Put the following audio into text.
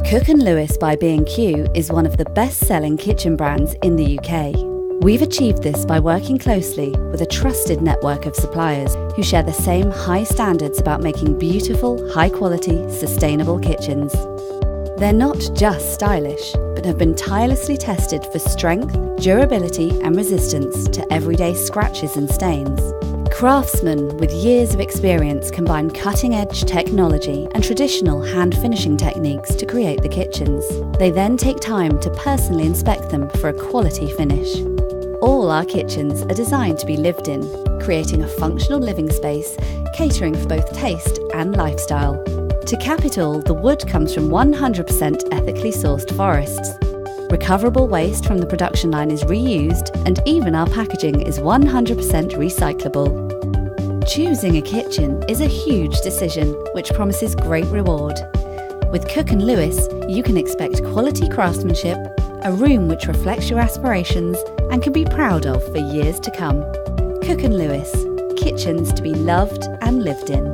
Cooke Lewis by B&Q is one of the best-selling kitchen brands in the UK. We've achieved this by working closely with a trusted network of suppliers who share the same high standards about making beautiful, high-quality, sustainable kitchens. They're not just stylish, but have been tirelessly tested for strength, durability and resistance to everyday scratches and stains. Craftsmen with years of experience combine cutting-edge technology and traditional hand-finishing techniques to create the kitchens. They then take time to personally inspect them for a quality finish. All our kitchens are designed to be lived in, creating a functional living space, catering for both taste and lifestyle. To cap it all, the wood comes from 100% ethically sourced forests. Recoverable waste from the production line is reused, and even our packaging is 100% recyclable. Choosing a kitchen is a huge decision, which promises great reward. With Cooke Lewis, you can expect quality craftsmanship, a room which reflects your aspirations and can be proud of for years to come. Cooke Lewis, kitchens to be loved and lived in.